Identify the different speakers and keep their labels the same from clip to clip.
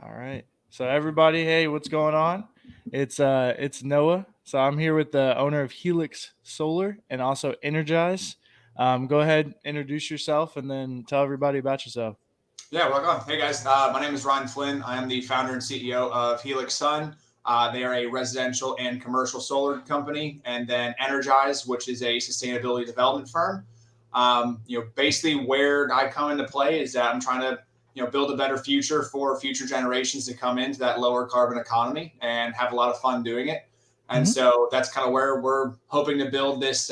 Speaker 1: All right. So everybody, hey, what's going on? It's Noah. So I'm here with the owner of Helix Solar and also Energize. Go ahead, introduce yourself, and then tell everybody about yourself.
Speaker 2: Yeah, rock on. Hey guys, my name is Ryan Flynn. I am the founder and CEO of Helix Sun. They are a residential and commercial solar company, and then Energize, which is a sustainability development firm. Basically where I come into play is that I'm trying to, build a better future for future generations to come into that lower carbon economy and have a lot of fun doing it. And
Speaker 1: Hmm.
Speaker 2: so that's kind of where we're hoping to build this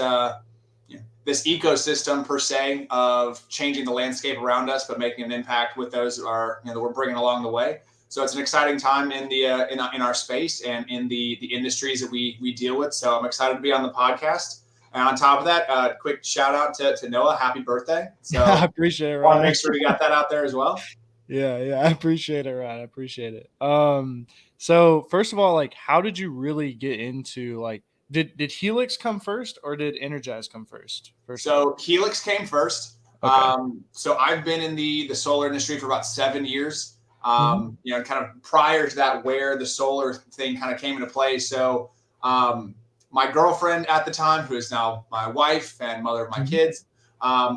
Speaker 2: ecosystem per se of changing the landscape around us, but making an impact with those that we're bringing along the way. So it's an exciting time in the in our space and in the industries that we deal with. So I'm excited to be on the podcast. And on top of that, quick shout out to Noah, happy birthday!
Speaker 1: I
Speaker 2: So
Speaker 1: appreciate it,
Speaker 2: want to
Speaker 1: Ryan.
Speaker 2: make sure we got that out there as well.
Speaker 1: Yeah, I appreciate it, Ryan. I appreciate it. So first of all, like, how did you really get into did Helix come first or did Energize come first? First of all,
Speaker 2: So Helix came first.
Speaker 1: okay.
Speaker 2: So I've been in the solar industry for about 7 years.
Speaker 1: Hmm.
Speaker 2: Kind of prior to that, where the solar thing kind of came into play. So um, my girlfriend at the time, who is now my wife and mother of my
Speaker 1: Hmm.
Speaker 2: kids,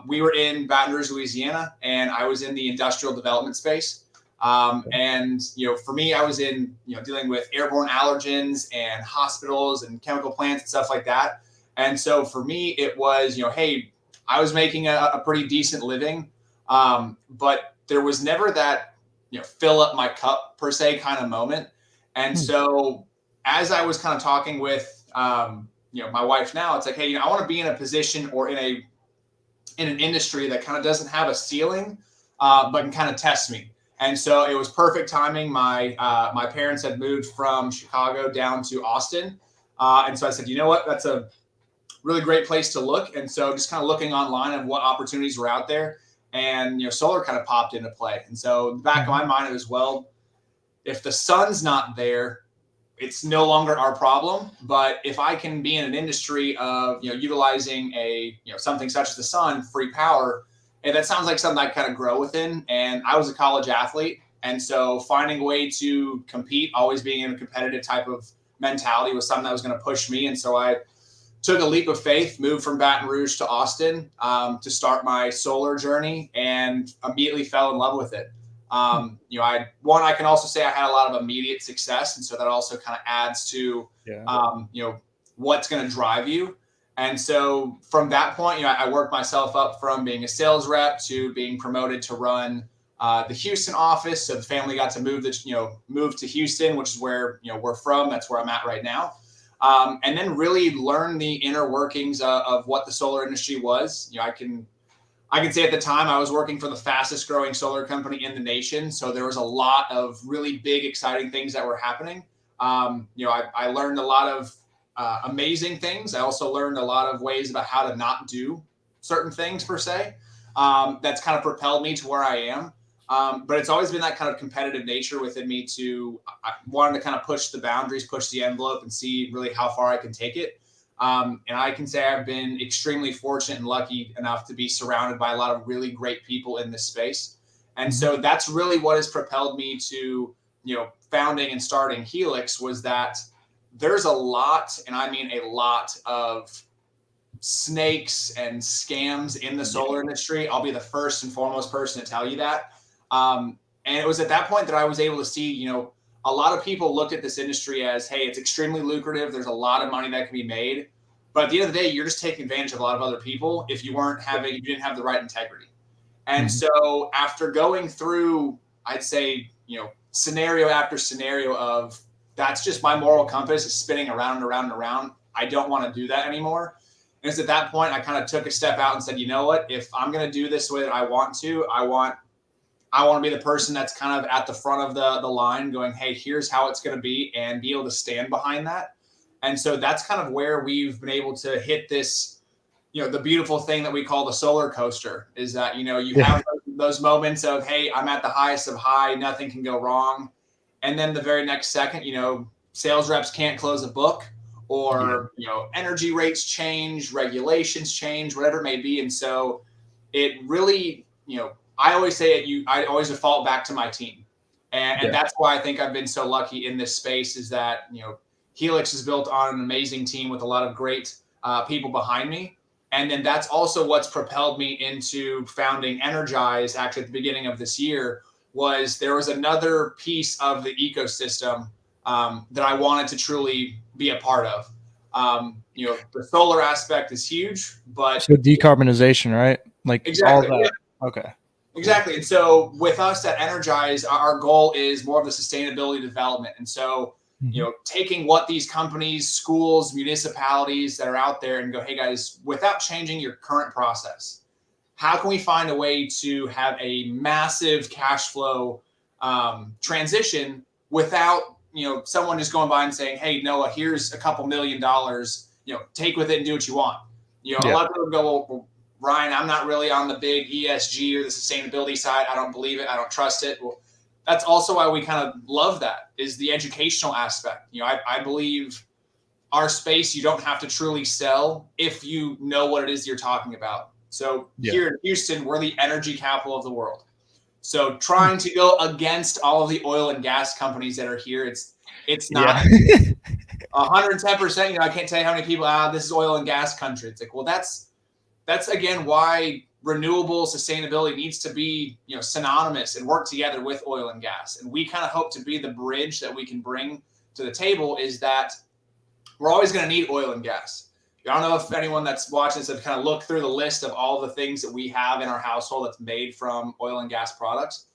Speaker 2: we were in Baton Rouge, Louisiana, and I was in the industrial development space. And for me, I was in dealing with airborne allergens and hospitals and chemical plants and stuff like that. And so for me, it was, hey, I was making a pretty decent living, but there was never that, fill up my cup per se kind of moment. And so as I was kind of talking with, my wife now, it's like, hey, I want to be in a position or in an industry that kind of doesn't have a ceiling, but can kind of test me. And so it was perfect timing. My parents had moved from Chicago down to Austin, and so I said, you know what, that's a really great place to look. And so just kind of looking online of what opportunities were out there, and solar kind of popped into play. And so in the back of
Speaker 1: Hmm.
Speaker 2: my mind, it was, well, if the sun's not there, it's no longer our problem. But if I can be in an industry of utilizing a something such as the sun, free power, and that sounds like something I kind of grow within. And I was a college athlete, and so finding a way to compete, always being in a competitive type of mentality, was something that was going to push me. And so I took a leap of faith, moved from Baton Rouge to Austin to start my solar journey, and immediately fell in love with it. I can also say I had a lot of immediate success, and so that also kind of adds to
Speaker 1: Yeah.
Speaker 2: what's going to drive you. And so from that point, I worked myself up from being a sales rep to being promoted to run the Houston office. So the family got to move to Houston, which is where we're from. That's where I'm at right now. And then really learn the inner workings of what the solar industry was. I can say at the time I was working for the fastest growing solar company in the nation. So there was a lot of really big, exciting things that were happening. I learned a lot of amazing things. I also learned a lot of ways about how to not do certain things per se. That's kind of propelled me to where I am. But it's always been that kind of competitive nature within me I wanted to kind of push the boundaries, push the envelope, and see really how far I can take it. And I can say I've been extremely fortunate and lucky enough to be surrounded by a lot of really great people in this space. And
Speaker 1: Hmm.
Speaker 2: so that's really what has propelled me to, founding and starting Helix, was that there's a lot, and I mean a lot, of snakes and scams in the
Speaker 1: Yeah.
Speaker 2: solar industry. I'll be the first and foremost person to tell you that. And it was at that point that I was able to see, a lot of people looked at this industry as, hey, it's extremely lucrative. There's a lot of money that can be made. But at the end of the day, you're just taking advantage of a lot of other people if you didn't have the right integrity. And
Speaker 1: Hmm.
Speaker 2: so after going through, I'd say, scenario after scenario of, that's just my moral compass is spinning around and around and around. I don't want to do that anymore. And it's at that point I kind of took a step out and said, you know what? If I'm going to do this the way that I want to, I want to be the person that's kind of at the front of the line going, hey, here's how it's going to be, and be able to stand behind that. And so that's kind of where we've been able to hit this, the beautiful thing that we call the solar coaster, is that, you
Speaker 1: Yeah.
Speaker 2: have those moments of, hey, I'm at the highest of high, nothing can go wrong. And then the very next second, sales reps can't close a book,
Speaker 1: Yeah.
Speaker 2: or, energy rates change, regulations change, whatever it may be. And so it really, I always say it, I always default back to my team. And that's why I think I've been so lucky in this space, is that, Helix is built on an amazing team with a lot of great people behind me. And then that's also what's propelled me into founding Energize. Actually, at the beginning of this year, there was another piece of the ecosystem that I wanted to truly be a part of. The solar aspect is huge, but
Speaker 1: So decarbonization, right? Like all
Speaker 2: exactly, yeah,
Speaker 1: that. Okay.
Speaker 2: exactly. And so with us at Energize, our goal is more of the sustainability development. And so,
Speaker 1: Mhm.
Speaker 2: taking what these companies, schools, municipalities that are out there and go, hey guys, without changing your current process, how can we find a way to have a massive cash flow transition without someone just going by and saying, hey Noah, here's a couple $1 million, take with it and do what you want. A
Speaker 1: Yeah.
Speaker 2: lot of people go, well, Ryan, I'm not really on the big ESG or the sustainability side. I don't believe it. I don't trust it. Well, that's also why we kind of love that, is the educational aspect. I believe our space, you don't have to truly sell if you know what it is you're talking about. So
Speaker 1: Yeah.
Speaker 2: here in Houston, we're the energy capital of the world. So trying to go against all of the oil and gas companies that are here, it's
Speaker 1: Yeah.
Speaker 2: not 110%. I can't tell you how many people, this is oil and gas country. It's like, well, that's again why renewable sustainability needs to be synonymous and work together with oil and gas. And we kind of hope to be the bridge that we can bring to the table, is that we're always going to need oil and gas. I don't know if anyone that's watching this have kind of looked through the list of all the things that we have in our household that's made from oil and gas products.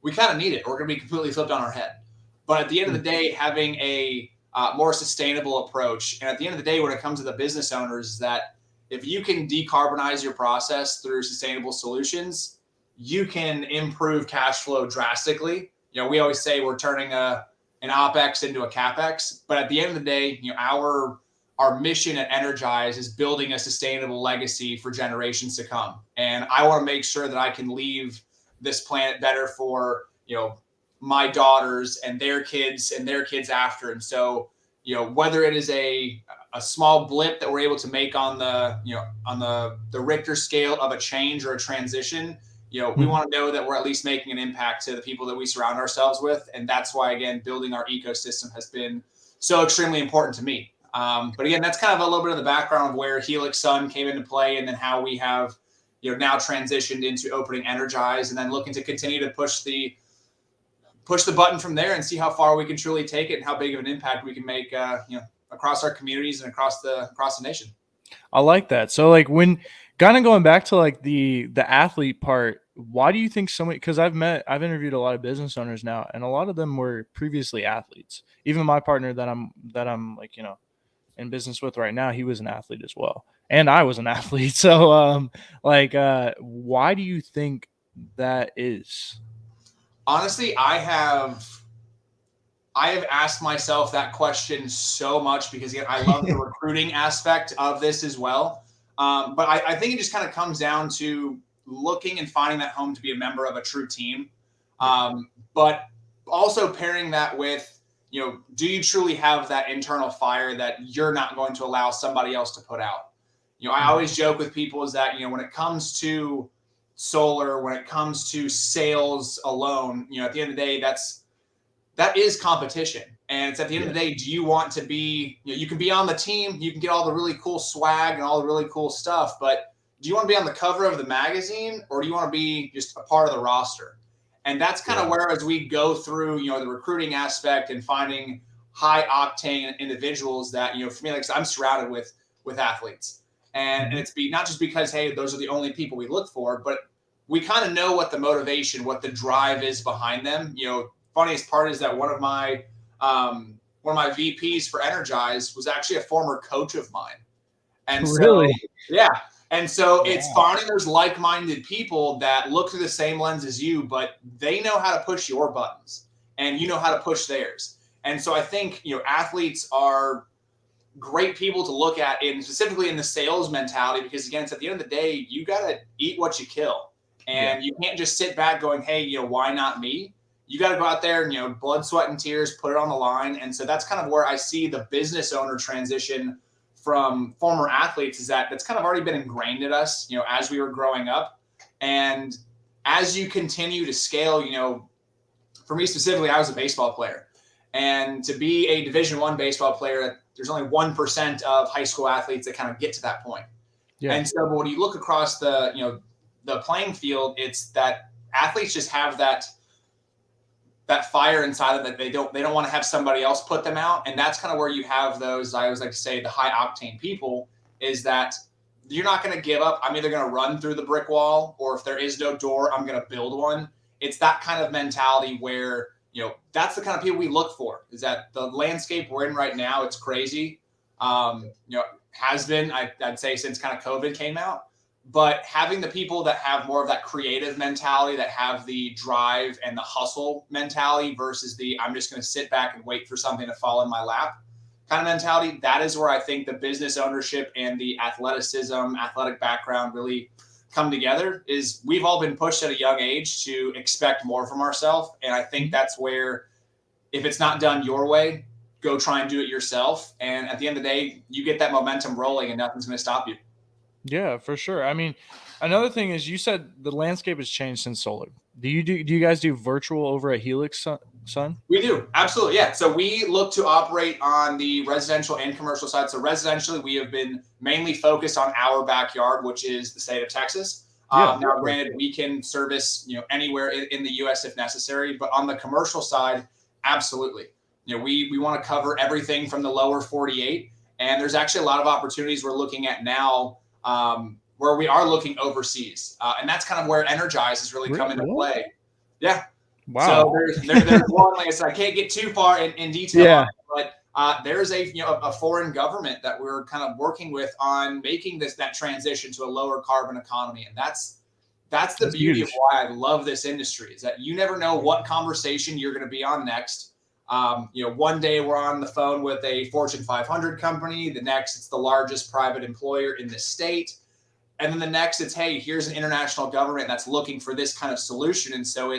Speaker 2: We kind of need it. We're going to be completely flipped on our head. But at the end of the day, having a more sustainable approach, and at the end of the day, when it comes to the business owners, is that if you can decarbonize your process through sustainable solutions, you can improve cash flow drastically. We always say we're turning an OpEx into a CapEx, but at the end of the day, our mission at Energize is building a sustainable legacy for generations to come. And I want to make sure that I can leave this planet better for, my daughters and their kids after. And so, whether it is a small blip that we're able to make on the Richter scale of a change or a transition, we want to know that we're at least making an impact to the people that we surround ourselves with. And that's why, again, building our ecosystem has been so extremely important to me. But again, that's kind of a little bit of the background of where Helix Sun came into play, and then how we have, now transitioned into opening Energize, and then looking to continue to push the button from there and see how far we can truly take it and how big of an impact we can make, across our communities and across the nation.
Speaker 1: I like that. So like, when kind of going back to like the athlete part, why do you think so many, because I've interviewed a lot of business owners now, and a lot of them were previously athletes. Even my partner that I'm like, in business with right now, he was an athlete as well. And I was an athlete. So why do you think that is?
Speaker 2: Honestly, I have asked myself that question so much, because again, I love the recruiting aspect of this as well. But I think it just kind of comes down to looking and finding that home to be a member of a true team. But also pairing that with, do you truly have that internal fire that you're not going to allow somebody else to put out? I always joke with people is that, when it comes to solar, when it comes to sales alone, at the end of the day, that is competition. And it's at the end of the day, do you want to be, you can be on the team, you can get all the really cool swag and all the really cool stuff, but do you want to be on the cover of the magazine, or do you want to be just a part of the roster? And that's kind of where, as we go through, the recruiting aspect and finding high octane individuals that, for me, like I'm surrounded with athletes. And it's not just because, hey, those are the only people we look for, but we kind of know what the motivation, what the drive is behind them. Funniest part is that one of my VPs for Energize was actually a former coach of mine. And so,
Speaker 1: Really?
Speaker 2: yeah. And so it's finding those like-minded people that look through the same lens as you, but they know how to push your buttons and you know how to push theirs. And so I think, athletes are great people to look at, in specifically in the sales mentality, because again, it's at the end of the day, you got to eat what you kill. And you can't just sit back going, hey, why not me? You got to go out there and, blood, sweat, and tears, put it on the line. And so that's kind of where I see the business owner transition from former athletes, is that's kind of already been ingrained in us, as we were growing up. And as you continue to scale, for me specifically, I was a baseball player. And to be a Division I baseball player, there's only 1% of high school athletes that kind of get to that point.
Speaker 1: Yeah.
Speaker 2: And so when you look across the playing field, it's that athletes just have that fire inside of them that they don't want to have somebody else put them out. And that's kind of where you have those, I always like to say, the high octane people, is that you're not going to give up. I'm either going to run through the brick wall, or if there is no door, I'm going to build one. It's that kind of mentality where, that's the kind of people we look for. Is that the landscape we're in right now? It's crazy. Has been, I'd say, since kind of COVID came out. But having the people that have more of that creative mentality, that have the drive and the hustle mentality versus the I'm just going to sit back and wait for something to fall in my lap kind of mentality, that is where I think the business ownership and the athletic background really come together. Is we've all been pushed at a young age to expect more from ourselves. And I think that's where, if it's not done your way, go try and do it yourself. And at the end of the day, you get that momentum rolling and nothing's going to stop you.
Speaker 1: Yeah, for sure. I mean, another thing is, you said the landscape has changed since solar. Do you guys do virtual over at Helix Sun?
Speaker 2: We do. Absolutely. Yeah. So we look to operate on the residential and commercial side. So residentially, we have been mainly focused on our backyard, which is the state of Texas. Now, granted, we can service, anywhere in the U.S. if necessary, but on the commercial side, absolutely. We want to cover everything from the lower 48. And there's actually a lot of opportunities we're looking at now, where we are looking overseas. And that's kind of where Energize is really come into play. Yeah.
Speaker 1: Wow.
Speaker 2: So there's one, like I said, I can't get too far in detail on it, but there's a foreign government that we're kind of working with on making that transition to a lower carbon economy. And that's the beauty of why I love this industry, is that you never know what conversation you're going to be on next. One day we're on the phone with a Fortune 500 company. The next, it's the largest private employer in the state. And then the next, it's, hey, here's an international government that's looking for this kind of solution. And so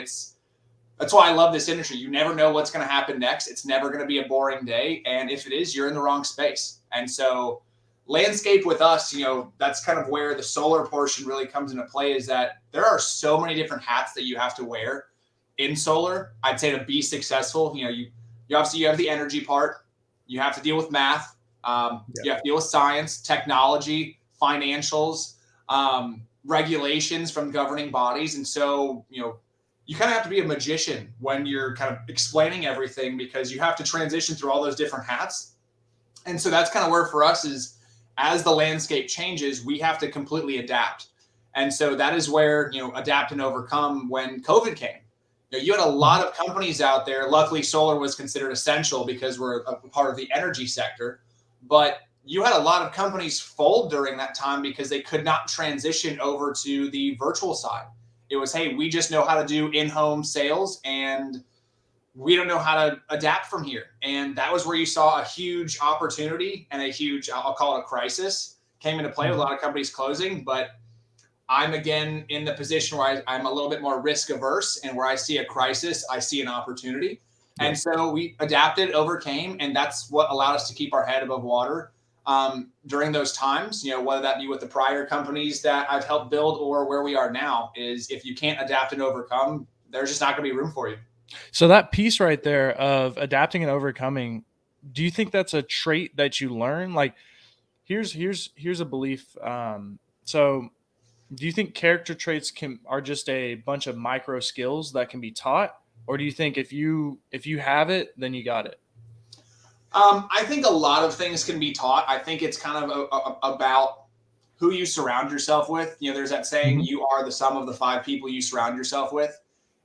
Speaker 2: that's why I love this industry. You never know what's going to happen next. It's never going to be a boring day. And if it is, you're in the wrong space. And so landscape with us, that's kind of where the solar portion really comes into play, is that there are so many different hats that you have to wear in solar. I'd say to be successful, you obviously you have the energy part, you have to deal with math, you have to deal with science, technology, financials, regulations from governing bodies. And so, you kind of have to be a magician when you're kind of explaining everything, because you have to transition through all those different hats. And so that's kind of where for us is, as the landscape changes, we have to completely adapt. And so that is where, adapt and overcome when COVID came. You had a lot of companies out there. Luckily, solar was considered essential because we're a part of the energy sector. But you had a lot of companies fold during that time because they could not transition over to the virtual side. It was, hey, we just know how to do in-home sales, and we don't know how to adapt from here. And that was where you saw a huge opportunity and a huge, I'll call it a crisis, came into play with a lot of companies closing. But I'm again in the position where I'm a little bit more risk averse, and where I see a crisis, I see an opportunity. And so we adapted, overcame, and that's what allowed us to keep our head above water during those times. Whether that be with the prior companies that I've helped build or where we are now, is if you can't adapt and overcome, there's just not going to be room for you.
Speaker 1: So that piece right there of adapting and overcoming, do you think that's a trait that you learn? Like, here's a belief. So do you think character traits are just a bunch of micro skills that can be taught, or do you think if you have it, then you got it?
Speaker 2: I think a lot of things can be taught. I think it's kind of about who you surround yourself with. There's that saying, you are the sum of the 5 people you surround yourself with.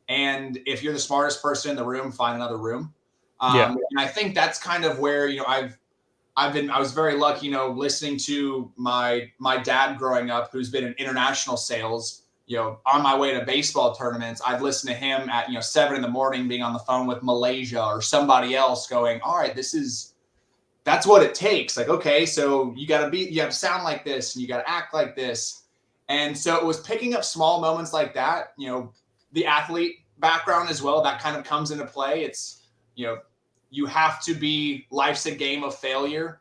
Speaker 2: And if you're the smartest person in the room, find another room. And I think that's kind of where, I was very lucky, listening to my dad growing up, who's been in international sales, on my way to baseball tournaments. I've listened to him at, 7 a.m, being on the phone with Malaysia or somebody else, going, all right, that's what it takes. Like, okay, so you have to sound like this, and you got to act like this. And so it was picking up small moments like that, the athlete background as well, that kind of comes into play. It's, you have to be, life's a game of failure.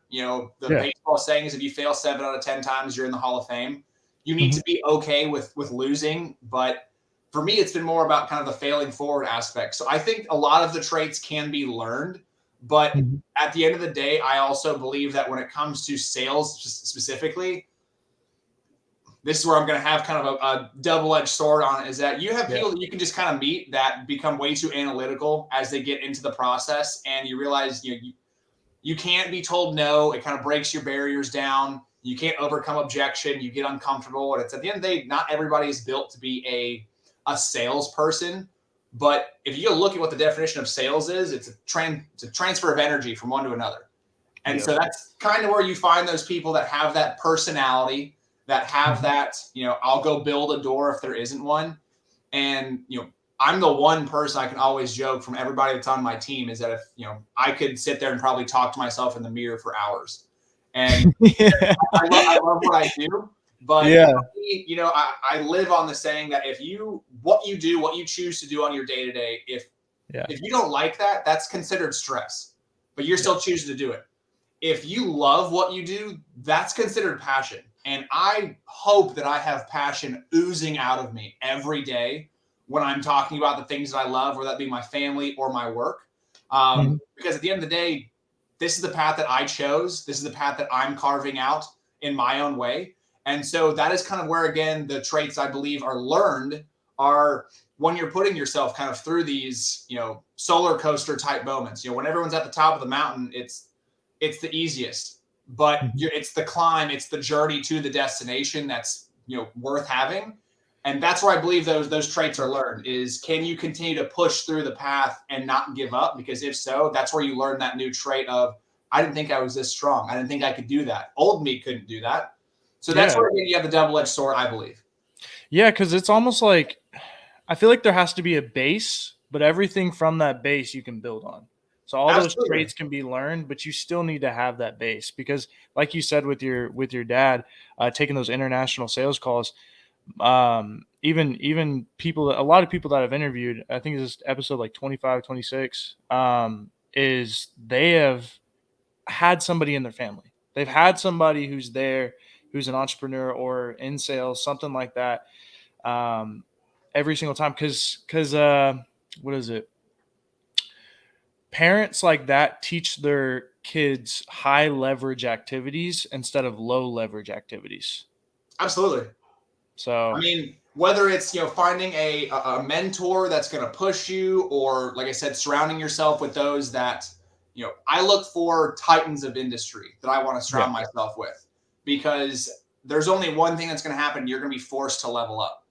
Speaker 2: Baseball saying is, if you fail 7 out of 10 times, you're in the Hall of Fame. You need to be okay with losing, but for me, it's been more about kind of the failing forward aspect. So I think a lot of the traits can be learned, but
Speaker 1: Mhm.
Speaker 2: at the end of the day, I also believe that when it comes to sales specifically, this is where I'm going to have kind of a double-edged sword on it, is that you have
Speaker 1: Yeah.
Speaker 2: people that you can just kind of meet that become way too analytical as they get into the process, and you realize you can't be told no. It kind of breaks your barriers down. You can't overcome objection. You get uncomfortable, and it's at the end of the day, not everybody is built to be a salesperson. But if you look at what the definition of sales is, it's a transfer of energy from one to another. And
Speaker 1: Yep.
Speaker 2: so that's kind of where you find those people that have that personality, that have
Speaker 1: Mhm.
Speaker 2: that, I'll go build a door if there isn't one. And, I'm the one person I can always joke from everybody that's on my team is that if, I could sit there and probably talk to myself in the mirror for hours. And
Speaker 1: Yeah.
Speaker 2: I love what I do. But
Speaker 1: Yeah.
Speaker 2: for me, I live on the saying that what you do, what you choose to do on your day to day,
Speaker 1: Yeah.
Speaker 2: if you don't like that, that's considered stress, but you're
Speaker 1: Yeah.
Speaker 2: still choosing to do it. If you love what you do, that's considered passion. And I hope that I have passion oozing out of me every day when I'm talking about the things that I love, whether that be my family or my work.
Speaker 1: Mhm.
Speaker 2: Because at the end of the day, this is the path that I chose. This is the path that I'm carving out in my own way. And so that is kind of where, again, the traits I believe are learned are when you're putting yourself kind of through these, solar coaster type moments. When everyone's at the top of the mountain, it's the easiest, but
Speaker 1: Mhm.
Speaker 2: it's the climb, it's the journey to the destination that's worth having. And that's where I believe those traits are learned, is can you continue to push through the path and not give up? Because if so, that's where you learn that new trait of, I didn't think I was this strong, I didn't think I could do that, old me couldn't do that. So that's
Speaker 1: Yeah.
Speaker 2: where you have the double-edged sword, I believe.
Speaker 1: Yeah, because it's almost like I feel like there has to be a base, but everything from that base you can build on. So all those
Speaker 2: Absolutely.
Speaker 1: traits can be learned, but you still need to have that base because, like you said with your dad, taking those international sales calls, even people, a lot of people that I've interviewed, I think this is episode like 25, 26, is they have had somebody in their family. They've had somebody who's there, who's an entrepreneur or in sales, something like that, um, every single time. Because what is it? Parents like that teach their kids high leverage activities instead of low leverage activities.
Speaker 2: Absolutely. I
Speaker 1: So
Speaker 2: mean, whether it's finding a mentor that's going to push you, or like I said, surrounding yourself with those that I look for titans of industry that I want to
Speaker 1: yeah,
Speaker 2: surround myself with, because there's only one thing that's going to happen. You're going to be forced to level up.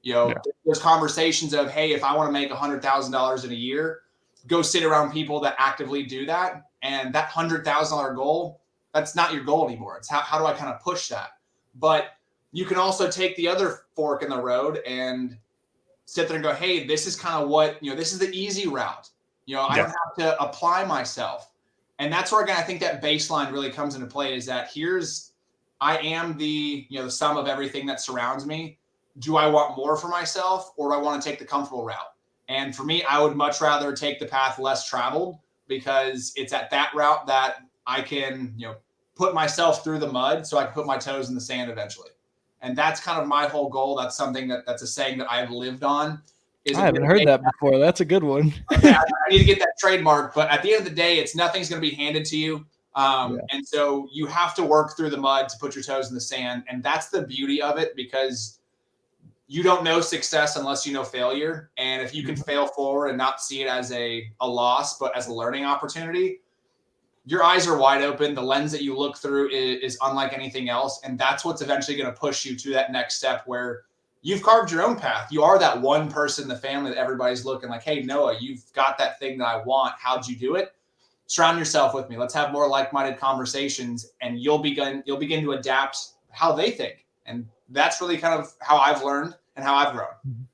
Speaker 1: yeah,
Speaker 2: There's conversations of, hey, if I want to make $100,000 in a year, go sit around people that actively do that, and that $100,000 goal, that's not your goal anymore. It's how do I kind of push that? But you can also take the other fork in the road and sit there and go, hey, this is kind of what, this is the easy route. I don't
Speaker 1: yeah,
Speaker 2: have to apply myself. And that's where, again, I think that baseline really comes into play, is that I am the sum of everything that surrounds me. Do I want more for myself, or do I want to take the comfortable route? And for me, I would much rather take the path less traveled, because it's at that route that I can, put myself through the mud so I can put my toes in the sand eventually. And that's kind of my whole goal. That's something that's a saying that I've lived on. Is
Speaker 1: I
Speaker 2: at the
Speaker 1: haven't
Speaker 2: end of the
Speaker 1: heard
Speaker 2: day,
Speaker 1: that before. That's a good one.
Speaker 2: okay, I need to get that trademark. But at the end of the day, it's nothing's going to be handed to you.
Speaker 1: Yeah,
Speaker 2: And so you have to work through the mud to put your toes in the sand. And that's the beauty of it, because you don't know success unless you know failure. And if you can
Speaker 1: Mhm.
Speaker 2: fail forward and not see it as a loss, but as a learning opportunity, your eyes are wide open. The lens that you look through is unlike anything else. And that's what's eventually going to push you to that next step, where you've carved your own path. You are that one person in the family that everybody's looking like, hey, Noah, you've got that thing that I want. How'd you do it? Surround yourself with me. Let's have more like-minded conversations, and you'll begin to adapt how they think. And that's really kind of how I've learned and how I've grown.
Speaker 1: Mhm.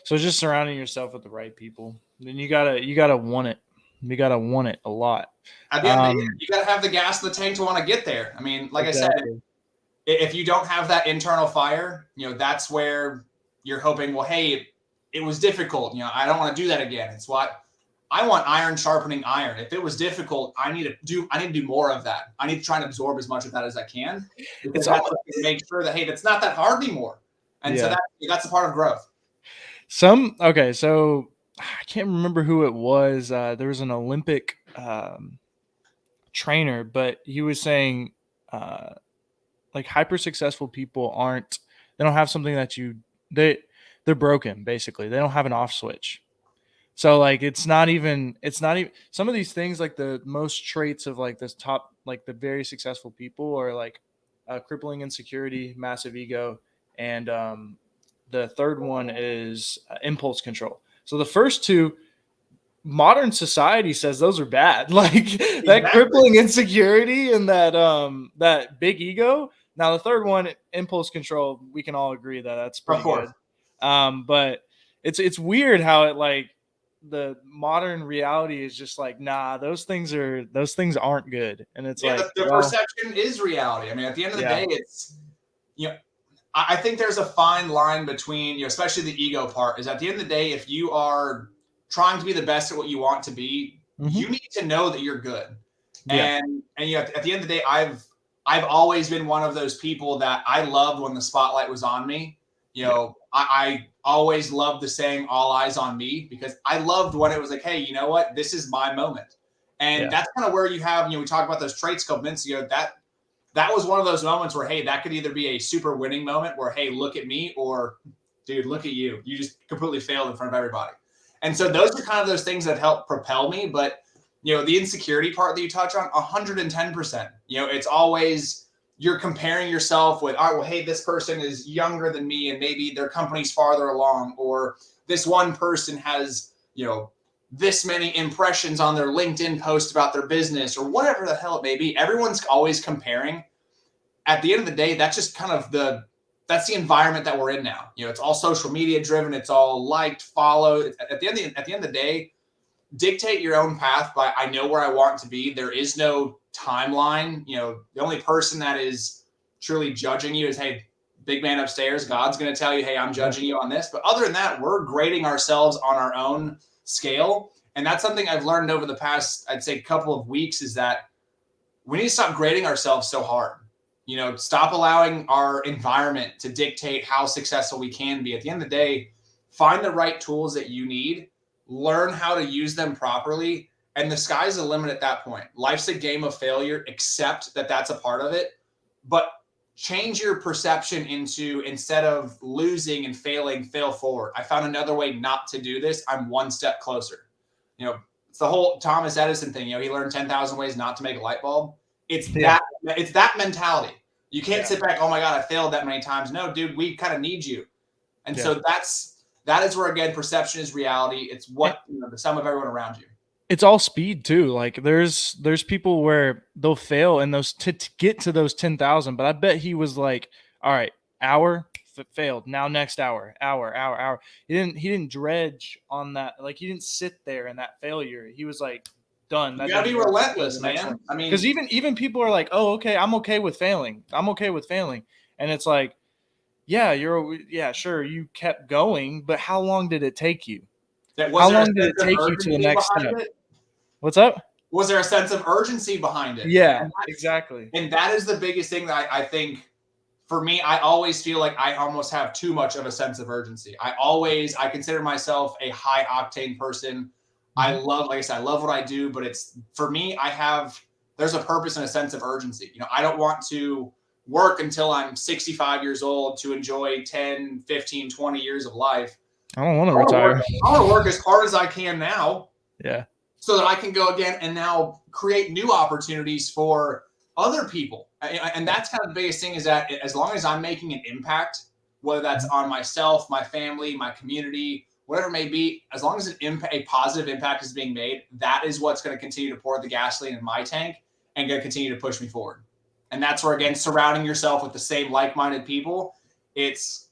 Speaker 1: So just surrounding yourself with the right people. Then you gotta want it. You gotta want it a lot.
Speaker 2: At the end of the day,
Speaker 1: Um,
Speaker 2: you got to have the gas in the tank to want to get there. I mean, like I said,
Speaker 1: exactly.
Speaker 2: if you don't have that internal fire, that's where you're hoping, well, hey, it was difficult. I don't want to do that again. It's what I want: iron sharpening iron. If it was difficult, I need to do more of that. I need to try and absorb as much of that as I can, because
Speaker 1: It's
Speaker 2: that's
Speaker 1: almost
Speaker 2: what can make sure that, hey, that's not that hard anymore. And so
Speaker 1: yeah.
Speaker 2: that's a part of growth.
Speaker 1: Okay, so I can't remember who it was. There was an Olympic trainer, but he was saying uh, like hyper successful people aren't, they don't have something that they they're broken basically. They don't have an off switch. So like it's not even some of these things, like the most traits of like this top, like the very successful people are like crippling insecurity, massive ego, and the third one is impulse control. So the first two, modern society says those are bad. Like that
Speaker 2: Exactly.
Speaker 1: crippling insecurity and that big ego. Now the third one, impulse control, we can all agree that that's
Speaker 2: Of
Speaker 1: pretty
Speaker 2: course.
Speaker 1: good. But it's weird how it like the modern reality is just like, nah, those things aren't good. And it's
Speaker 2: Yeah,
Speaker 1: like,
Speaker 2: the
Speaker 1: well,
Speaker 2: perception is reality. I mean, at the end of the
Speaker 1: yeah.
Speaker 2: day, it's, you know, I think there's a fine line between, especially the ego part, is at the end of the day, if you are trying to be the best at what you want to be,
Speaker 1: Hmm.
Speaker 2: you need to know that you're good.
Speaker 1: Yeah.
Speaker 2: And at the end of the day, I've always been one of those people that I loved when the spotlight was on me.
Speaker 1: Yeah.
Speaker 2: I always loved the saying "all eyes on me" because I loved when it was like, hey, you know what? This is my moment. And
Speaker 1: Yeah.
Speaker 2: that's kind of where you have, we talked about those traits a couple minutes ago. That was one of those moments where, hey, that could either be a super winning moment where, hey, look at me, or dude, look at you. You just completely failed in front of everybody. And so those are kind of those things that help propel me. But, the insecurity part that you touch on, 110%. It's always you're comparing yourself with, all right, well, hey, this person is younger than me and maybe their company's farther along, or this one person has, this many impressions on their LinkedIn post about their business, or whatever the hell it may be. Everyone's always comparing. At the end of the day, that's just kind of that's the environment that we're in now. It's all social media driven. It's all liked, followed. At the end of the day, dictate your own path by, I know where I want to be. There is no timeline. The only person that is truly judging you is, hey, big man upstairs. God's going to tell you, hey, I'm
Speaker 1: Yeah.
Speaker 2: judging you on this. But other than that, we're grading ourselves on our own scale. And that's something I've learned over the past, I'd say, couple of weeks, is that we need to stop grading ourselves so hard. Stop allowing our environment to dictate how successful we can be. At the end of the day, find the right tools that you need, learn how to use them properly, and the sky's the limit at that point. Life's a game of failure. Accept that that's a part of it, but change your perception into, instead of losing and failing, fail forward. I found another way not to do this. I'm one step closer. It's the whole Thomas Edison thing. He learned 10,000 ways not to make a light bulb. It's
Speaker 1: Yeah.
Speaker 2: that mentality. You can't
Speaker 1: Yeah.
Speaker 2: sit back, oh my God, I failed that many times. No, dude, we kind of need you. And
Speaker 1: Yeah.
Speaker 2: so that is where, again, perception is reality. It's what, the sum of everyone around you.
Speaker 1: It's all speed too. Like there's people where they'll fail in those to get to those 10,000, but I bet he was like, all right, hour failed. Now next hour. He didn't dredge on that. Like he didn't sit there in that failure. He was like, done.
Speaker 2: You
Speaker 1: That
Speaker 2: got to
Speaker 1: didn't
Speaker 2: be
Speaker 1: work. Let's go to
Speaker 2: relentless,
Speaker 1: the next
Speaker 2: man.
Speaker 1: one.
Speaker 2: I
Speaker 1: Because
Speaker 2: mean,
Speaker 1: even people are like, oh, okay, I'm okay with failing. I'm okay with failing. And it's like, yeah, yeah, sure, you kept going, but how long did it take you?
Speaker 2: was
Speaker 1: How
Speaker 2: there a
Speaker 1: long did
Speaker 2: sense
Speaker 1: it
Speaker 2: of
Speaker 1: take you to the
Speaker 2: urgency
Speaker 1: next
Speaker 2: behind
Speaker 1: step?
Speaker 2: it?
Speaker 1: What's up?
Speaker 2: Was there a sense of urgency behind it?
Speaker 1: Yeah,
Speaker 2: And that's
Speaker 1: exactly.
Speaker 2: and that is the biggest thing that I think. For me, I always feel like I almost have too much of a sense of urgency. I consider myself a high octane person.
Speaker 1: Mhm.
Speaker 2: Like I said, I love what I do, but it's, for me, there's a purpose and a sense of urgency. I don't want to work until I'm 65 years old to enjoy 10, 15, 20 years of life.
Speaker 1: I don't want to
Speaker 2: I want to work,
Speaker 1: retire.
Speaker 2: I want to work as hard as I can now,
Speaker 1: Yeah.
Speaker 2: so that I can go again and now create new opportunities for other people. And
Speaker 1: Yeah.
Speaker 2: that's kind of the biggest thing, is that as long as I'm making an impact, whether that's
Speaker 1: Mhm.
Speaker 2: on myself, my family, my community, whatever it may be, as long as a positive impact is being made, that is what's going to continue to pour the gasoline in my tank and going to continue to push me forward. And that's where, again, surrounding yourself with the same like-minded people, it's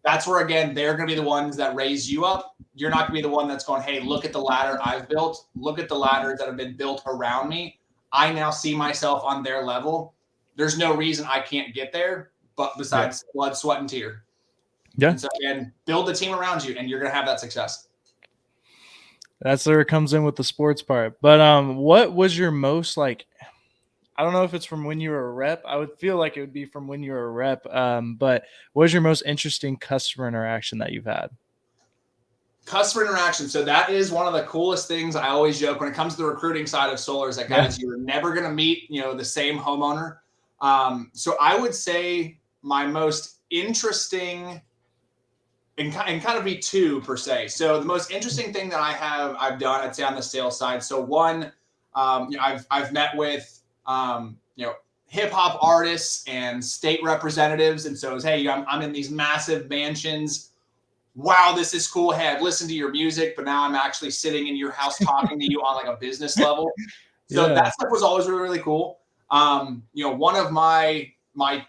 Speaker 2: that's where, again, they're going to be the ones that raise you up. You're not going to be the one that's going, hey, look at the ladder I've built. Look at the ladders that have been built around me. I now see myself on their level. There's no reason I can't get there, but
Speaker 1: Yeah.
Speaker 2: besides blood, sweat, and tear.
Speaker 1: Yeah.
Speaker 2: And so, again, build the team around you, and you're going to have that success.
Speaker 1: That's where it comes in with the sports part. But what was your most like, I don't know if it's from when you were a rep. I would feel like it would be from when you were a rep. But what was your most interesting customer interaction that you've had?
Speaker 2: Customer interaction. So that is one of the coolest things. I always joke when it comes to the recruiting side of solar is that, guys, you're never going to meet, the same homeowner. So I would say my most interesting and kind of be two per se. So the most interesting thing that I've done, I'd say on the sales side. So one, I've met with, hip hop artists and state representatives. And so it's, hey, I'm in these massive mansions. Wow, this is cool. Hey, I've listened to your music, but now I'm actually sitting in your house talking to you on like a business level. So that stuff was always really, really cool. One of my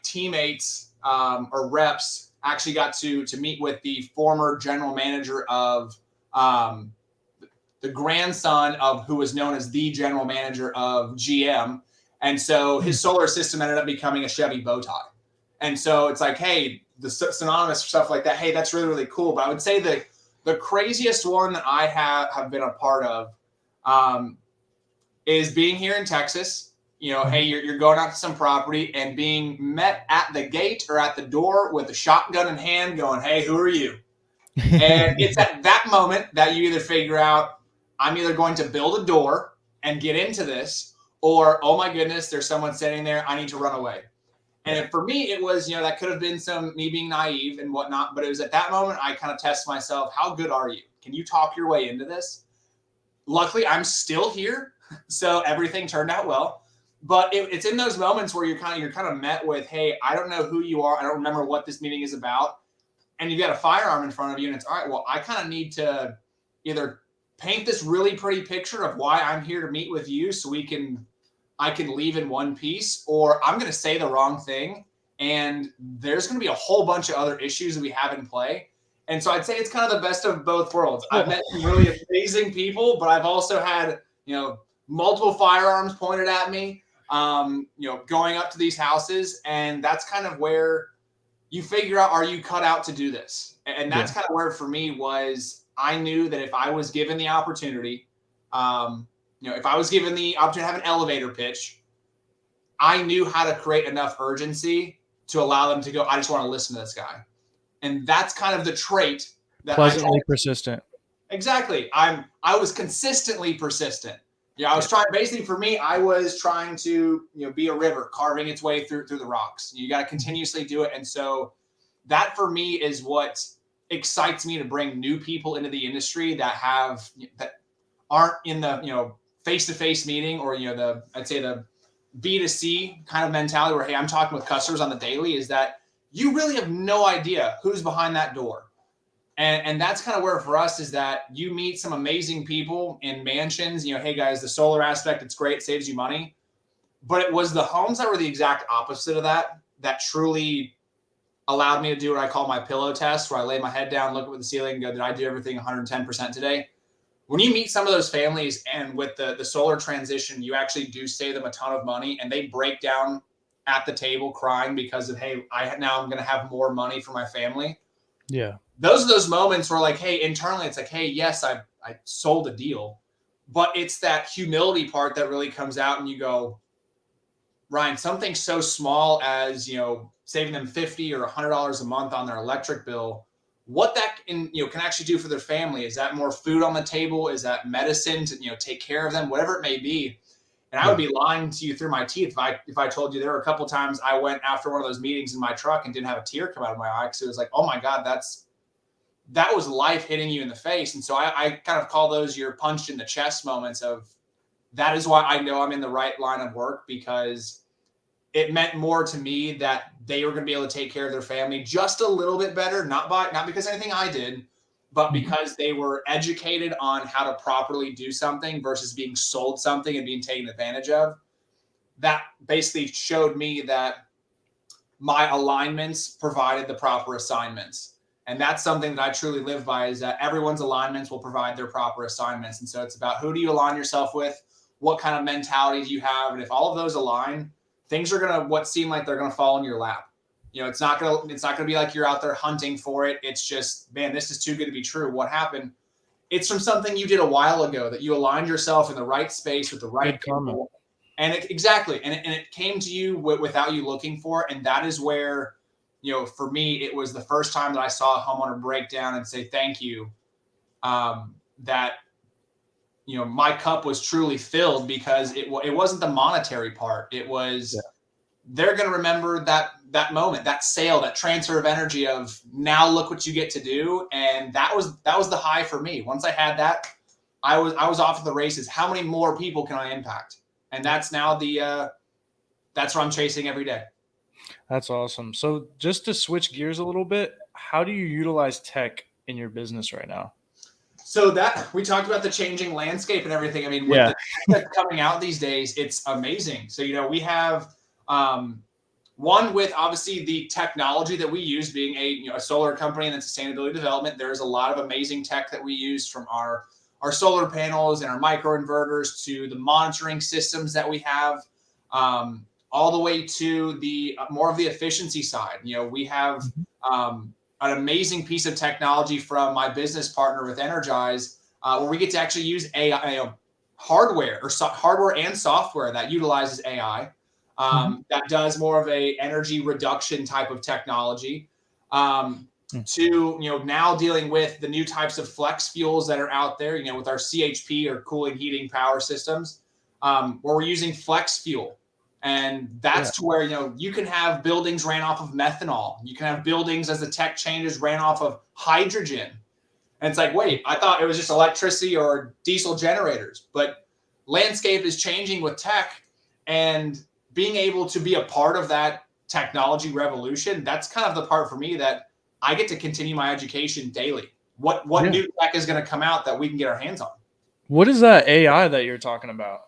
Speaker 2: teammates or reps actually got to meet with the former general manager of the grandson of who was known as the general manager of GM. And so his solar system ended up becoming a Chevy bow tie. And so it's like, hey, the synonymous stuff like that. Hey, that's really, really cool. But I would say the craziest one that I have been a part of is being here in Texas. Hey, you're going out to some property and being met at the gate or at the door with a shotgun in hand going, hey, who are you? And it's at that moment that you either figure out I'm either going to build a door and get into this, or, oh my goodness, there's someone sitting there. I need to run away. And for me, it was, that could have been some me being naive and whatnot. But it was at that moment I kind of test myself. How good are you? Can you talk your way into this? Luckily, I'm still here. So everything turned out well. But it's in those moments where you're kind of met with, hey, I don't know who you are. I don't remember what this meeting is about. And you've got a firearm in front of you. And it's, all right, well, I kind of need to either paint this really pretty picture of why I'm here to meet with you so I can leave in one piece, or I'm going to say the wrong thing. And there's going to be a whole bunch of other issues that we have in play. And so I'd say it's kind of the best of both worlds. I've met some really amazing people, but I've also had, multiple firearms pointed at me, going up to these houses. And that's kind of where you figure out, are you cut out to do this? And that's kind of where for me was, I knew that if I was given the opportunity, if I was given the opportunity to have an elevator pitch, I knew how to create enough urgency to allow them to go, I just want to listen to this guy. And that's kind of the trait that
Speaker 1: pleasantly persistent.
Speaker 2: Exactly. I was consistently persistent. I was trying, basically for me, I was trying to, be a river carving its way through the rocks. You got to continuously do it. And so that for me is what excites me to bring new people into the industry that aren't in the, face-to-face meeting or, I'd say the B2C kind of mentality where, hey, I'm talking with customers on the daily, is that you really have no idea who's behind that door. And that's kind of where for us is that you meet some amazing people in mansions, hey guys, the solar aspect, it's great, saves you money. But it was the homes that were the exact opposite of that truly allowed me to do what I call my pillow test, where I lay my head down, look up at the ceiling and go, did I do everything 110% today? When you meet some of those families and with the solar transition, you actually do save them a ton of money and they break down at the table crying because of, hey, now I'm going to have more money for my family.
Speaker 1: Yeah.
Speaker 2: Those are those moments where like, hey, internally it's like, hey, yes, I sold a deal, but it's that humility part that really comes out and you go, Ryan, something so small as, saving them $50 or $100 a month on their electric bill, what that can actually do for their family. Is that more food on the table? Is that medicine to, take care of them, whatever it may be? And I would be lying to you through my teeth if I told you there were a couple times I went after one of those meetings in my truck and didn't have a tear come out of my eye because it was like, oh my God, that was life hitting you in the face. And so I kind of call those your punched in the chest moments of, that is why I know I'm in the right line of work, because it meant more to me that they were going to be able to take care of their family just a little bit better, not because of anything I did, but because they were educated on how to properly do something versus being sold something and being taken advantage of. That basically showed me that my alignments provided the proper assignments. And that's something that I truly live by, is that everyone's alignments will provide their proper assignments. And so it's about, who do you align yourself with? What kind of mentality do you have? And if all of those align, things are going to seem like they're going to fall in your lap. It's not going to be like you're out there hunting for it. It's just, man, this is too good to be true. What happened? It's from something you did a while ago, that you aligned yourself in the right space with the right people. And exactly. And it came to you without you looking for it. And that is where, for me, it was the first time that I saw a homeowner break down and say, thank you. that my cup was truly filled, because it wasn't the monetary part. It was they're going to remember that moment, that sale, that transfer of energy of, now look what you get to do. And that was the high for me. Once I had that, I was off to the races. How many more people can I impact? And that's now that's what I'm chasing every day.
Speaker 1: That's awesome. So just to switch gears a little bit, how do you utilize tech in your business right now?
Speaker 2: So that we talked about the changing landscape and everything. I mean, with the tech that's coming out these days, it's amazing. So, we have one with obviously the technology that we use, being a solar company and then sustainability development. There's a lot of amazing tech that we use, from our solar panels and our microinverters to the monitoring systems that we have, all the way to the more of the efficiency side. We have an amazing piece of technology from my business partner with Energize, where we get to actually use AI, hardware and software that utilizes AI, that does more of a energy reduction type of technology, to now dealing with the new types of flex fuels that are out there, with our CHP, or cooling, heating, power systems, where we're using flex fuel. And that's to where, you can have buildings ran off of methanol. You can have buildings, as the tech changes, ran off of hydrogen. And it's like, wait, I thought it was just electricity or diesel generators. But landscape is changing with tech, and being able to be a part of that technology revolution, that's kind of the part for me that I get to continue my education daily. What new tech is going to come out that we can get our hands on?
Speaker 1: What is that AI that you're talking about?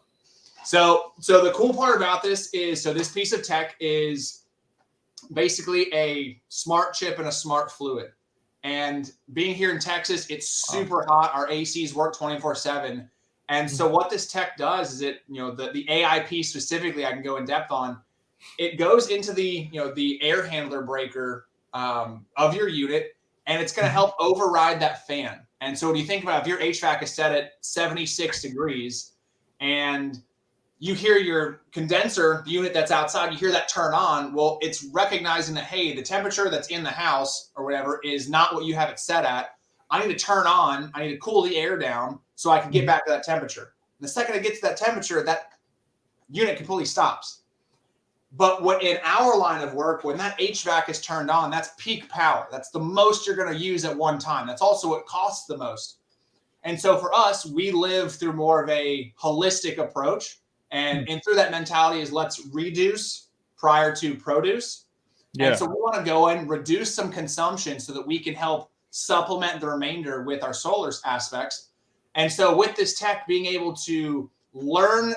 Speaker 2: So the cool part about this is, this piece of tech is basically a smart chip and a smart fluid. And being here in Texas, it's super hot. Our ACs work 24/7. And so what this tech does is the AI piece specifically, I can go in depth on. It goes into the air handler breaker of your unit, and it's going to help override that fan. And so when you think about, if your HVAC is set at 76 degrees and you hear your condenser, the unit that's outside, you hear that turn on. Well, it's recognizing that, hey, the temperature that's in the house or whatever is not what you have it set at. I need to turn on, I need to cool the air down so I can get back to that temperature. And the second it gets to that temperature, that unit completely stops. But in our line of work, when that HVAC is turned on, that's peak power. That's the most you're going to use at one time. That's also what costs the most. And so for us, we live through more of a holistic approach. And through that mentality is, let's reduce prior to produce. And so we want to go and reduce some consumption so that we can help supplement the remainder with our solar aspects. And so with this tech, being able to learn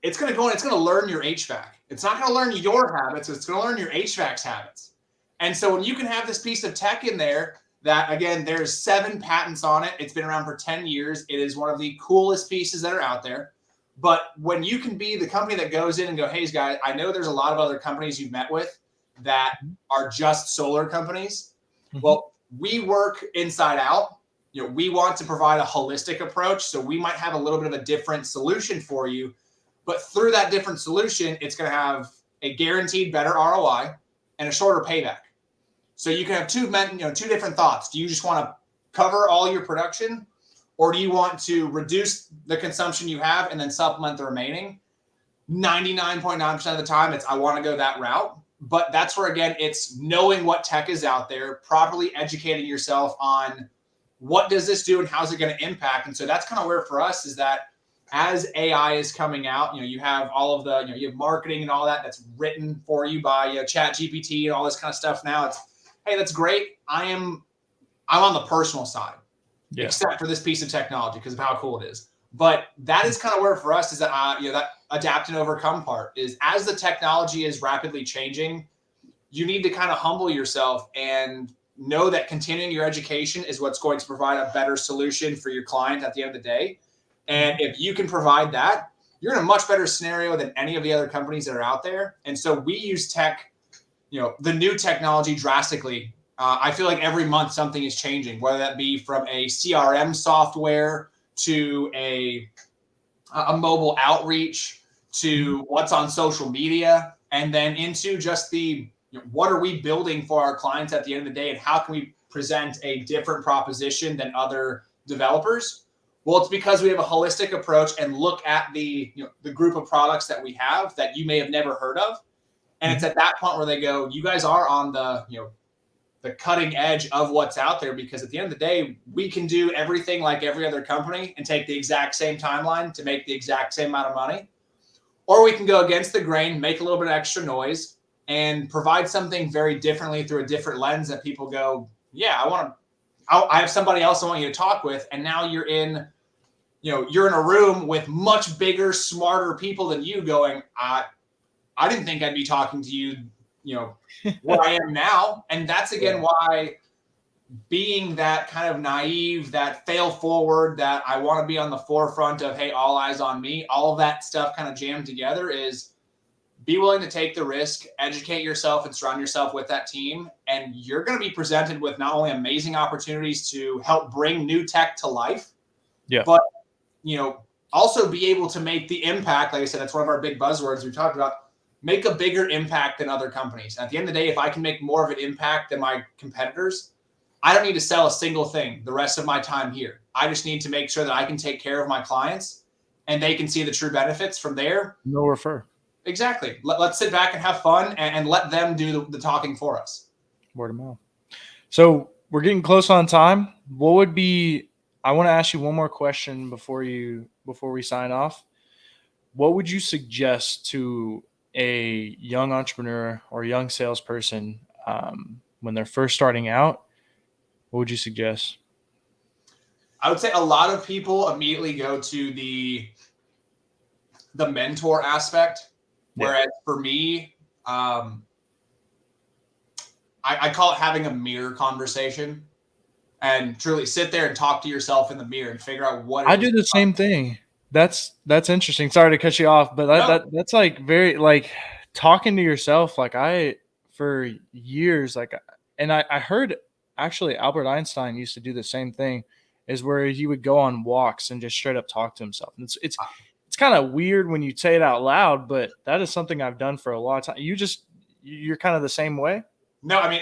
Speaker 2: it's going to learn your HVAC. It's not going to learn your habits. It's going to learn your HVAC's habits. And so when you can have this piece of tech in there, that, again, there's 7 patents on it. It's been around for 10 years. It is one of the coolest pieces that are out there. But when you can be the company that goes in and go, hey, guys, I know there's a lot of other companies you've met with that are just solar companies. Well, we work inside out. We want to provide a holistic approach. So we might have a little bit of a different solution for you. But through that different solution, it's going to have a guaranteed better ROI and a shorter payback. So you can have two different thoughts. Do you just want to cover all your production, or do you want to reduce the consumption you have and then supplement the remaining? 99.9% of the time, I want to go that route. But that's where, again, it's knowing what tech is out there, properly educating yourself on what does this do and how's it going to impact. And so that's kind of where for us is that as AI is coming out, you have all of the, you have marketing and all that that's written for you by Chat GPT and all this kind of stuff. Now it's, hey, that's great. I'm on the personal side, except for this piece of technology because of how cool it is. But that is kind of where for us is that, that adapt and overcome part is, as the technology is rapidly changing, you need to kind of humble yourself and know that continuing your education is what's going to provide a better solution for your client at the end of the day. And if you can provide that, you're in a much better scenario than any of the other companies that are out there. And so we use tech, the new technology drastically. I feel like every month something is changing, whether that be from a CRM software to a mobile outreach to what's on social media, and then into just the, what are we building for our clients at the end of the day, and how can we present a different proposition than other developers? Well, it's because we have a holistic approach and look at the group of products that we have that you may have never heard of. And it's at that point where they go, you guys are on the cutting edge of what's out there, because at the end of the day, we can do everything like every other company and take the exact same timeline to make the exact same amount of money. Or we can go against the grain, make a little bit of extra noise, and provide something very differently through a different lens that people go, yeah, I have somebody else I want you to talk with. And now you're in a room with much bigger, smarter people than you going, I didn't think I'd be talking to you, where I am now. And that's again why being that kind of naive, that fail forward, that I want to be on the forefront of, hey, all eyes on me, all of that stuff kind of jammed together is be willing to take the risk, educate yourself, and surround yourself with that team. And you're going to be presented with not only amazing opportunities to help bring new tech to life, but, also be able to make the impact. Like I said, that's one of our big buzzwords we talked about. Make a bigger impact than other companies. At the end of the day, if I can make more of an impact than my competitors, I don't need to sell a single thing the rest of my time here. I just need to make sure that I can take care of my clients and they can see the true benefits from there.
Speaker 1: No refer.
Speaker 2: Exactly. Let's sit back and have fun and let them do the talking for us.
Speaker 1: Word of mouth. So we're getting close on time. I want to ask you one more question before we sign off. What would you suggest to a young entrepreneur or a young salesperson when they're first starting out? What would you suggest?
Speaker 2: I would say a lot of people immediately go to the mentor aspect, whereas for me, I call it having a mirror conversation, and truly sit there and talk to yourself in the mirror and figure out what
Speaker 1: I do the same thing. That's interesting. Sorry to cut you off, but that's like very like talking to yourself. Like for years, and I heard actually Albert Einstein used to do the same thing, is where he would go on walks and just straight up talk to himself. And it's kind of weird when you say it out loud, but that is something I've done for a long time. You're kind of the same way.
Speaker 2: No, I mean,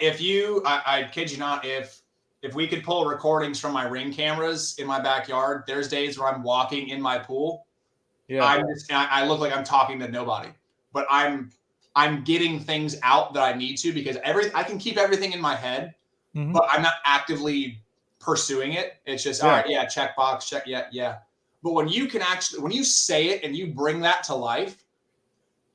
Speaker 2: I kid you not, if we could pull recordings from my Ring cameras in my backyard, there's days where I'm walking in my pool. Yeah. I look like I'm talking to nobody, but I'm getting things out that I need to, because I can keep everything in my head, but I'm not actively pursuing it. It's just, all right, yeah, check box, check, yeah. But when you say it and you bring that to life,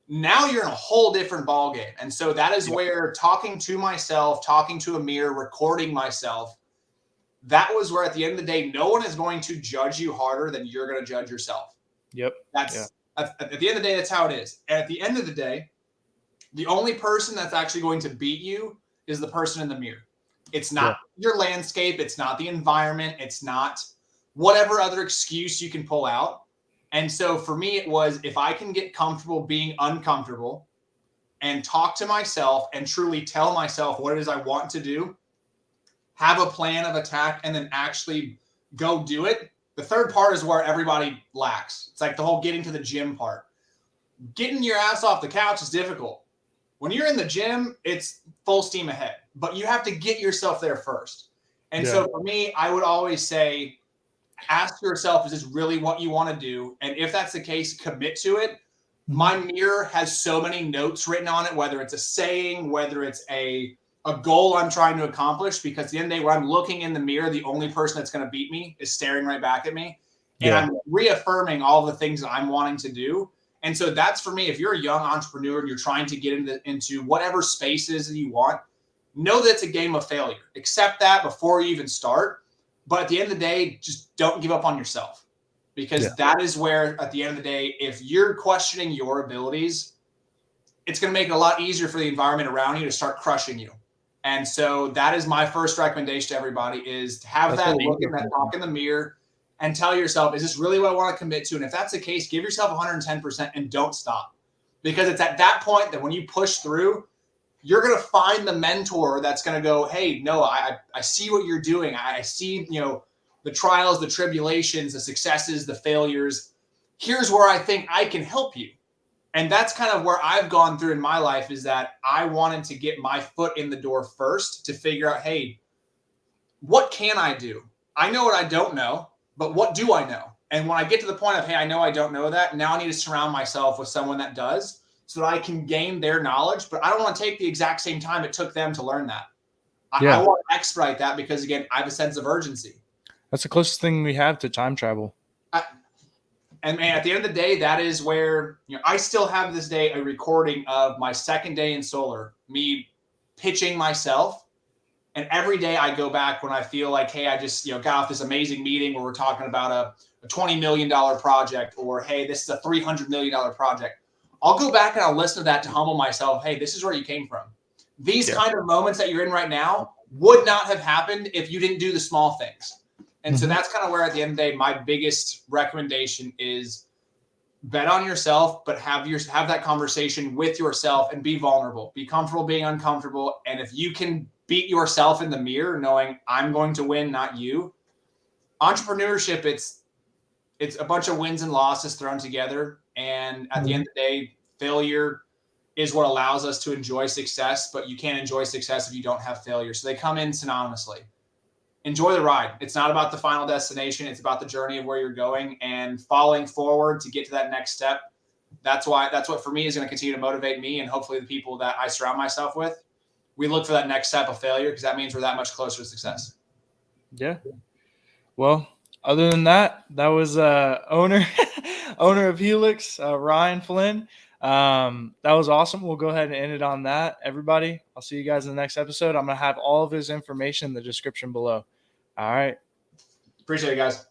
Speaker 2: now you're in a whole different ballgame. And so that is where talking to myself, talking to a mirror, recording myself, that was where at the end of the day, no one is going to judge you harder than you're going to judge yourself.
Speaker 1: Yep.
Speaker 2: At the end of the day, that's how it is. And at the end of the day, the only person that's actually going to beat you is the person in the mirror. It's not your landscape. It's not the environment. It's not whatever other excuse you can pull out. And so for me, it was, if I can get comfortable being uncomfortable and talk to myself and truly tell myself what it is I want to do, have a plan of attack, and then actually go do it. The third part is where everybody lacks. It's like the whole getting to the gym part. Getting your ass off the couch is difficult. When you're in the gym, it's full steam ahead, but you have to get yourself there first. And so for me, I would always say, ask yourself, is this really what you want to do? And if that's the case, commit to it. My mirror has so many notes written on it, whether it's a saying, whether it's a goal I'm trying to accomplish, because at the end of the day, when I'm looking in the mirror, the only person that's going to beat me is staring right back at me. And I'm reaffirming all the things that I'm wanting to do. And so that's for me. If you're a young entrepreneur and you're trying to get into whatever spaces that you want, know that it's a game of failure. Accept that before you even start. But at the end of the day, just don't give up on yourself, because that is where, at the end of the day, if you're questioning your abilities, it's going to make it a lot easier for the environment around you to start crushing you. And so that is my first recommendation to everybody, is to have that look in that talk in the mirror and tell yourself, is this really what I want to commit to? And if that's the case, give yourself 110% and don't stop, because it's at that point that when you push through, you're going to find the mentor that's going to go, hey, no, I see what you're doing. I see, the trials, the tribulations, the successes, the failures. Here's where I think I can help you. And that's kind of where I've gone through in my life, is that I wanted to get my foot in the door first to figure out, hey, what can I do? I know what I don't know, but what do I know? And when I get to the point of, hey, I know I don't know that, now I need to surround myself with someone that does so that I can gain their knowledge, but I don't want to take the exact same time it took them to learn that. I
Speaker 1: Yeah.
Speaker 2: want to expedite that because, again, I have a sense of urgency.
Speaker 1: That's the closest thing we have to time travel.
Speaker 2: And man, at the end of the day, that is where, I still have this day a recording of my second day in solar, me pitching myself. And every day I go back when I feel like, hey, I just got off this amazing meeting where we're talking about a $20 million project, or hey, this is a $300 million project. I'll go back and I'll listen to that to humble myself. Hey, this is where you came from. These kind of moments that you're in right now would not have happened if you didn't do the small things. And so that's kind of where, at the end of the day, my biggest recommendation is bet on yourself, but have that conversation with yourself and be vulnerable. Be comfortable being uncomfortable. And if you can beat yourself in the mirror, knowing I'm going to win, not you. Entrepreneurship, it's a bunch of wins and losses thrown together. And at the end of the day, failure is what allows us to enjoy success, but you can't enjoy success if you don't have failure. So they come in synonymously. Enjoy the ride. It's not about the final destination. It's about the journey of where you're going and falling forward to get to that next step. That's what for me is going to continue to motivate me, and hopefully the people that I surround myself with. We look for that next step of failure because that means we're that much closer to success.
Speaker 1: Yeah. Well, other than that, that was owner owner of Helix, Ryan Flynn. That was awesome. We'll go ahead and end it on that. Everybody, I'll see you guys in the next episode. I'm going to have all of his information in the description below. All right.
Speaker 2: Appreciate it, guys.